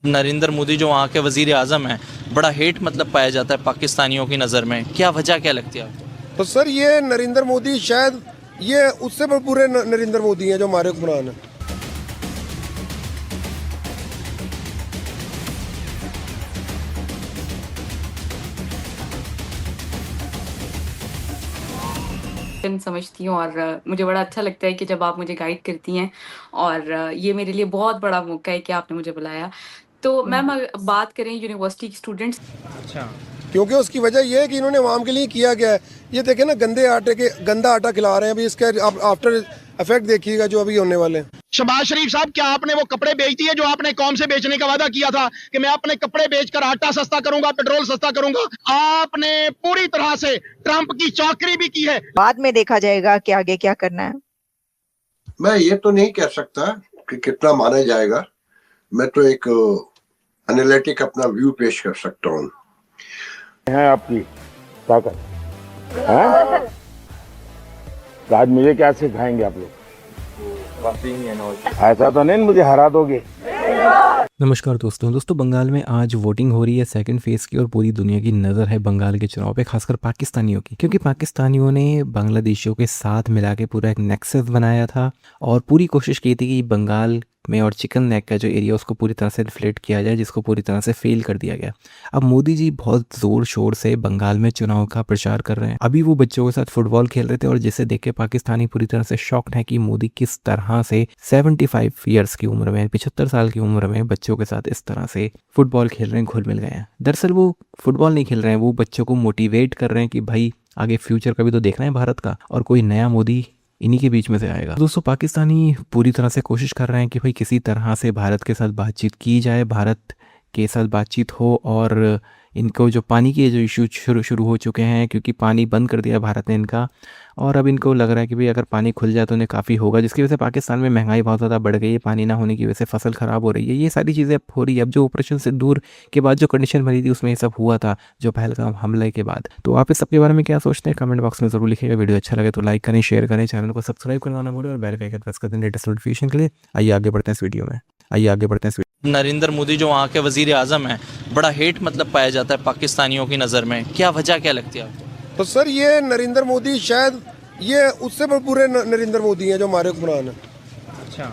नरेंद्र मोदी जो वहाँ के वजीर आज़म हैं, बड़ा हेट मतलब पाया जाता है पाकिस्तानियों की नज़र में, क्या वजह क्या लगती है आपको? तो सर ये नरेंद्र मोदी शायद ये उससे बुरे नरेंद्र मोदी हैं जो हमारे हुक्मरान हैं। समझती हूँ और मुझे बड़ा अच्छा लगता है कि जब आप मुझे गाइड करती हैं और ये मेरे लिए बहुत बड़ा मौका है कि आपने मुझे बुलाया। तो मैम बात करें यूनिवर्सिटी स्टूडेंट्स। अच्छा, क्योंकि उसकी वजह ये है कि इन्होंने आवाम के लिए किया गया है। ये देखें ना, गंदा आटा खिला रहे हैं। अभी इसके आफ्टर इफेक्ट देखिएगा जो अभी होने वाले हैं। शहबाज शरीफ साहब, क्या आपने वो कपड़े बेच दिए जो आपने कौम से बेचने का वादा किया था कि मैं अपने कपड़े बेचकर आटा सस्ता करूंगा, पेट्रोल सस्ता करूंगा? आपने पूरी तरह से ट्रंप की चौकरी भी की है। बाद में देखा जाएगा कि आगे क्या करना है। मैं ये तो नहीं कह सकता कि कितना माना जाएगा। मैं तो एक एनालिटिक अपना व्यू पेश कर सकता हूँ। है आपकी ताकत है? तो आज मुझे क्या सिखाएंगे आप लोग? ऐसा तो नहीं मुझे हरा दोगे। नमस्कार दोस्तों, बंगाल में आज वोटिंग हो रही है सेकंड फेज की और पूरी दुनिया की नज़र है बंगाल के चुनाव पे, खासकर पाकिस्तानियों की, क्योंकि पाकिस्तानियों ने बांग्लादेशियों के साथ मिला के पूरा एक नेक्सस बनाया था और पूरी कोशिश की थी कि बंगाल में और चिकन नेक का जो एरिया उसको पूरी तरह से रिफ्लेक्ट किया जाए, जिसको पूरी तरह से फेल कर दिया गया। अब मोदी जी बहुत ज़ोर शोर से बंगाल में चुनाव का प्रचार कर रहे हैं। अभी वो बच्चों के साथ फुटबॉल खेल रहे थे और जिसे देख के पाकिस्तानी पूरी तरह से शॉक्ड है कि मोदी किस तरह से 75 ईयर्स की उम्र में, 75 साल की उम्र में बच्चों के साथ इस तरह से फुटबॉल खेल रहे हैं, घुल मिल गए हैं। दरअसल वो फुटबॉल नहीं खेल रहे हैं, वो बच्चों को मोटिवेट कर रहे हैं कि भाई आगे फ्यूचर का भी तो देखना है भारत का, और कोई नया मोदी इन्हीं के बीच में से आएगा। दोस्तों, पाकिस्तानी पूरी तरह से कोशिश कर रहे हैं कि भाई किसी तरह से भारत के साथ बातचीत की जाए, भारत के साथ बातचीत हो, और इनको जो पानी के जो इशू शुरू हो चुके हैं, क्योंकि पानी बंद कर दिया भारत ने इनका, और अब इनको लग रहा है कि भाई अगर पानी खुल जाए तो उन्हें काफ़ी होगा, जिसकी वजह से पाकिस्तान में महंगाई बहुत ज़्यादा बढ़ गई है। पानी ना होने की वजह से फसल ख़राब हो रही है। ये सारी चीज़ें अब हो रही है। अब जो ऑपरेशन सिंदूर के बाद जो कंडीशन बनी थी उसमें ये सब हुआ था, जो पहलगाम हमले के बाद। तो आप इस सब के बारे में क्या सोचते हैं कमेंट बॉक्स में ज़रूर लिखिएगा। वीडियो अच्छा लगे तो लाइक करें, शेयर करें, चैनल को सब्सक्राइब करना ना भूलें और बेल आइकन प्रेस कर दें लेटेस्ट नोटिफिकेशन के लिए। आइए आगे बढ़ते हैं इस वीडियो में। नरेंद्र मोदी जो वहाँ के वजीर आज़म हैं, बड़ा हेट मतलब पाया जाता है पाकिस्तानियों की नज़र में, क्या वजह क्या लगती है आपको? तो सर ये नरेंद्र मोदी शायद ये उससे बुरे नरेंद्र मोदी हैं जो हमारे हुक्मरान हैं। अच्छा,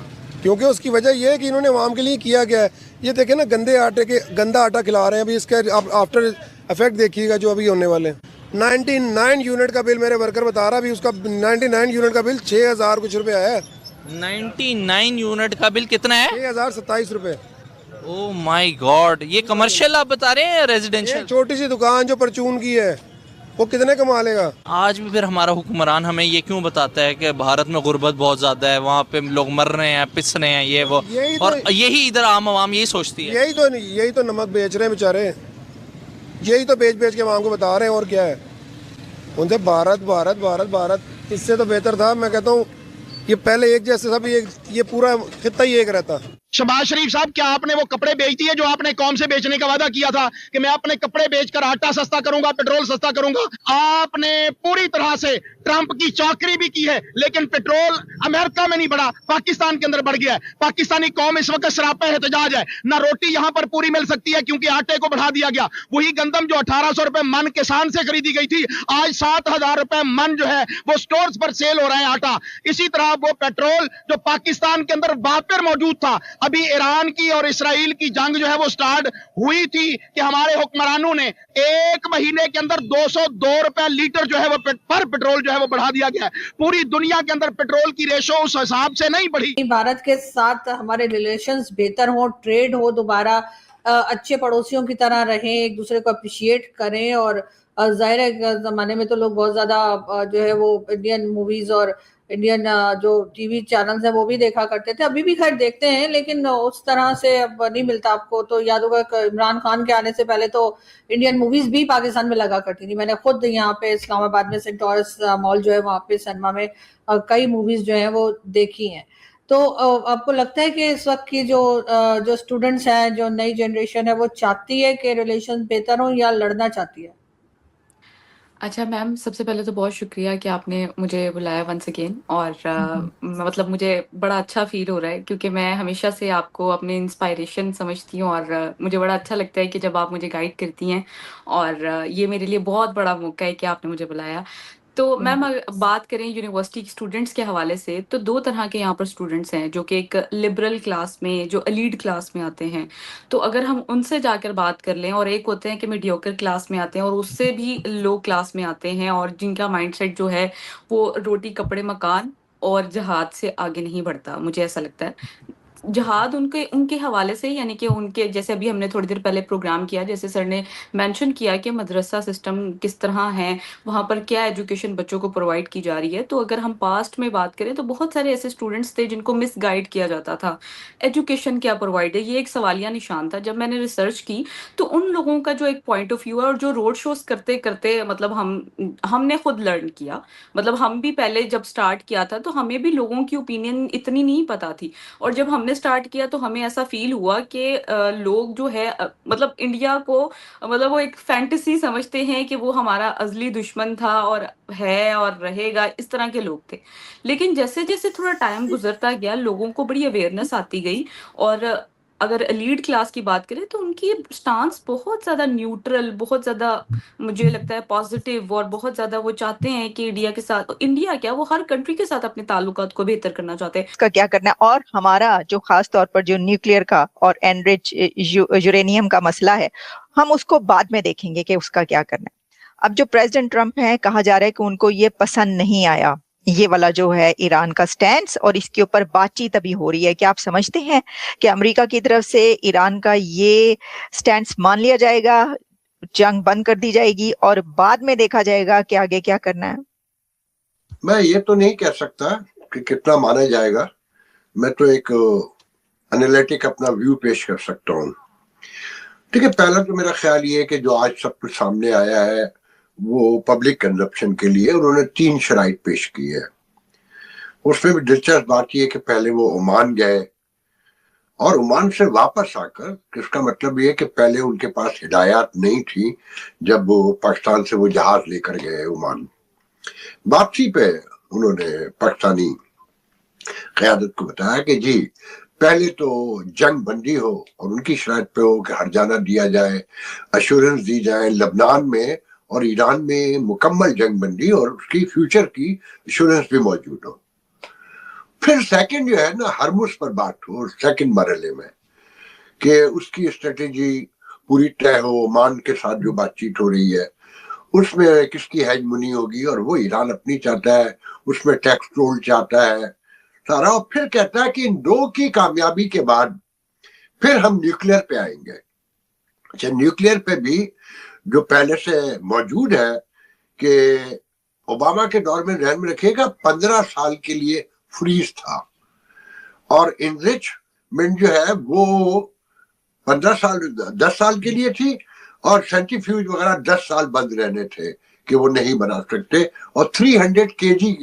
क्योंकि उसकी वजह ये है कि इन्होंने आवाम के लिए किया गया है। ये देखें ना, गंदा आटा खिला रहे हैं। अभी इसके आफ्टर इफेक्ट देखिएगा जो अभी होने वाले हैं। 99 यूनिट का बिल मेरे वर्कर बता रहा, अभी उसका 99 यूनिट का बिल 6000 कुछ रुपये आया है। 99 यूनिट का बिल कितना है? 6027 रुपये। ओह माय गॉड, ये कमर्शियल आप बता रहे हैं या रेजिडेंशियल? छोटी सी दुकान जो परचून की है वो कितने कमा लेगा? आज भी फिर हमारा हुक्मरान हमें ये क्यों बताता है कि भारत में गुर्बत बहुत ज्यादा है, वहाँ पे लोग मर रहे हैं, पिस रहे हैं, ये वो, और यही इधर आम आवाम यही सोचती है। यही तो नमक बेच रहे हैं बेचारे, यही तो बेच के आवाम को बता रहे हैं। और क्या है उनसे? भारत भारत भारत भारत इससे तो बेहतर था। मैं कहता हूँ ये पहले एक जैसे सब, ये पूरा खित्ता ही एक रहता। शहबाज शरीफ साहब, क्या आपने वो कपड़े बेच दिए जो आपने कौम से बेचने का वादा किया था कि मैं अपने कपड़े बेचकर आटा सस्ता करूंगा, पेट्रोल सस्ता करूंगा? आपने पूरी तरह से ट्रंप की चौकरी भी की है, लेकिन पेट्रोल अमेरिका में नहीं बढ़ा, पाकिस्तान के अंदर बढ़ गया है। पाकिस्तानी कौम इस वक्त शराबे एहतजाज है। ना रोटी यहां पर पूरी मिल सकती है क्योंकि आटे को बढ़ा दिया गया। वही गंदम जो 1800 रुपए मन किसान से खरीदी गई थी, आज 7000 रुपए मन जो है वो स्टोर्स पर सेल हो रहा है आटा। इसी तरह वो पेट्रोल जो पाकिस्तान के अंदर वापिर मौजूद था, अभी ईरान की और इसराइल की जंग जो है वो स्टार्ट हुई थी कि हमारे हुक्मरानों ने एक महीने के अंदर 202 रुपए लीटर जो है वो पर पेट्रोल जो है वो बढ़ा दिया गया है। पूरी दुनिया के अंदर पेट्रोल की रेशो उस हिसाब से नहीं बढ़ी। भारत के साथ हमारे रिलेशंस बेहतर हो, ट्रेड हो, दोबारा अच्छे पड़ोसियों की तरह रहें, एक दूसरे को अप्रिशिएट करें। और जाहिर है जमाने में तो लोग बहुत ज्यादा जो है वो इंडियन मूवीज और इंडियन जो टीवी चैनल्स हैं वो भी देखा करते थे, अभी भी खैर देखते हैं, लेकिन उस तरह से अब नहीं मिलता। आपको तो याद होगा इमरान खान के आने से पहले तो इंडियन मूवीज भी पाकिस्तान में लगा करती थी। मैंने खुद यहाँ पे इस्लामाबाद में सेंट टॉरस मॉल जो है वहाँ पे सिनेमा में कई मूवीज जो है वो देखी हैं। तो आपको लगता है कि इस वक्त की जो स्टूडेंट्स हैं, जो नई जनरेशन है, वो चाहती है कि रिलेशन बेहतर हो या लड़ना चाहती है? अच्छा मैम, सबसे पहले तो बहुत शुक्रिया कि आपने मुझे बुलाया वंस अगेन और मतलब मुझे बड़ा अच्छा फ़ील हो रहा है क्योंकि मैं हमेशा से आपको अपने इंस्पायरेशन समझती हूँ और मुझे बड़ा अच्छा लगता है कि जब आप मुझे गाइड करती हैं और ये मेरे लिए बहुत बड़ा मौका है कि आपने मुझे बुलाया। तो मैम बात करें यूनिवर्सिटी के स्टूडेंट्स के हवाले से तो 2 तरह के यहाँ पर स्टूडेंट्स हैं जो कि एक लिबरल क्लास में जो एलीट क्लास में आते हैं। तो अगर हम उनसे जाकर बात कर लें और एक होते हैं कि मीडियोकर क्लास में आते हैं और उससे भी लो क्लास में आते हैं और जिनका माइंडसेट जो है वो रोटी कपड़े मकान और जहाज से आगे नहीं बढ़ता, मुझे ऐसा लगता है। जहाद उनके उनके हवाले से यानी कि उनके जैसे अभी हमने थोड़ी देर पहले प्रोग्राम किया जैसे सर ने मेंशन किया कि मदरसा सिस्टम किस तरह है, वहाँ पर क्या एजुकेशन बच्चों को प्रोवाइड की जा रही है। तो अगर हम पास्ट में बात करें तो बहुत सारे ऐसे स्टूडेंट्स थे जिनको मिसगाइड किया जाता था। एजुकेशन क्या प्रोवाइड है, ये एक सवालिया निशान था। जब मैंने रिसर्च की तो उन लोगों का जो एक पॉइंट ऑफ व्यू है और जो रोड शोज़ करते-करते मतलब हमने खुद लर्न किया। मतलब हम भी पहले जब स्टार्ट किया था तो हमें भी लोगों की ओपिनियन इतनी नहीं पता थी। और जब हमने स्टार्ट किया तो हमें ऐसा फ़ील हुआ कि लोग जो है मतलब इंडिया को मतलब वो एक फैंटेसी समझते हैं कि वो हमारा अज़ली दुश्मन था और है और रहेगा, इस तरह के लोग थे। लेकिन जैसे-जैसे थोड़ा टाइम गुज़रता गया, लोगों को बड़ी अवेयरनेस आती गई और अगर एलीट क्लास की बात करें तो उनकी स्टांस बहुत ज़्यादा न्यूट्रल, बहुत ज़्यादा मुझे लगता है पॉज़िटिव और बहुत ज़्यादा वो चाहते हैं कि इंडिया क्या वो हर कंट्री के साथ अपने ताल्लुकात को बेहतर करना चाहते हैं। इसका क्या करना है, और हमारा जो खास तौर पर जो न्यूक्लियर का और एनरिच यूरेनियम का मसला है, हम उसको बाद में देखेंगे कि उसका क्या करना है। अब जो प्रेसिडेंट ट्रम्प है, कहा जा रहा है कि उनको ये पसंद नहीं आया, ये वाला जो है ईरान का स्टैंड, और इसके ऊपर बातचीत अभी हो रही है। क्या आप समझते हैं कि अमेरिका की तरफ से ईरान का ये स्टैंड मान लिया जाएगा, जंग बंद कर दी जाएगी और बाद में देखा जाएगा कि आगे क्या करना है? मैं ये तो नहीं कह सकता कि कितना माना जाएगा। मैं तो एक एनालिटिक अपना व्यू पेश कर सकता हूँ। ठीक है, पहला तो मेरा ख्याल ये है कि जो आज सब कुछ सामने आया है वो पब्लिक कंजप्शन के लिए उन्होंने 3 शराइत पेश की है। उसमें भी दिलचस्प बात यह है कि पहले वो ओमान गए और ओमान से वापस आकर, इसका मतलब ये है कि पहले उनके पास हिदायत नहीं थी जब वो पाकिस्तान से वो जहाज लेकर गए ओमान। वापसी पे उन्होंने पाकिस्तानी क़यादत को बताया कि जी पहले तो जंग बंदी हो और उनकी शराइत पे हो कि हर्जाना दिया जाए, अश्योरेंस दी जाए लबनान में और ईरान में मुकम्मल जंग बंदी और उसकी फ्यूचर की अश्योरेंस भी मौजूद हो। फिर सेकंड जो है ना, हरमुज पर बात हो सेकंड मरहले में कि उसकी स्ट्रेटेजी पूरी तय हो। ओमान के साथ जो बातचीत हो रही है उसमें किसकी हेजमनी होगी, और वो ईरान अपनी चाहता है, उसमें टैक्स रोल चाहता है सारा। और फिर कहता है कि इन 2 की कामयाबी के बाद फिर हम न्यूक्लियर पे आएंगे। अच्छा, न्यूक्लियर पे भी जो पहले से मौजूद है कि ओबामा के दौर में ध्यान में रखिएगा 15 साल के लिए फ्रीज था और इनरिचमेंट जो है वो 10 साल के लिए थी और सेंट्रीफ्यूज वगैरह 10 साल बंद रहने थे कि वो नहीं बना सकते, और 300 kg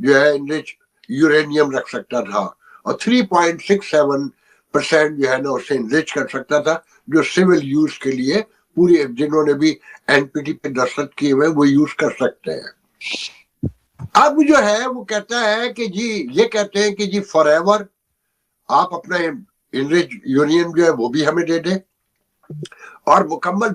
जो है इनरिच यूरेनियम रख सकता था और 3.67% जो है ना उससे इनरिच कर सकता था, जो सिविल यूज के लिए पूरी, जिन्होंने भी एनपीटी पे दस्तखत किए हुए वो यूज कर सकते हैं। अब जो है वो कहता है कि जी, ये कहते हैं कि जी फॉरएवर आप अपना इनरिच यूरेनियम जो है वो भी हमें दे दे और मुकम्मल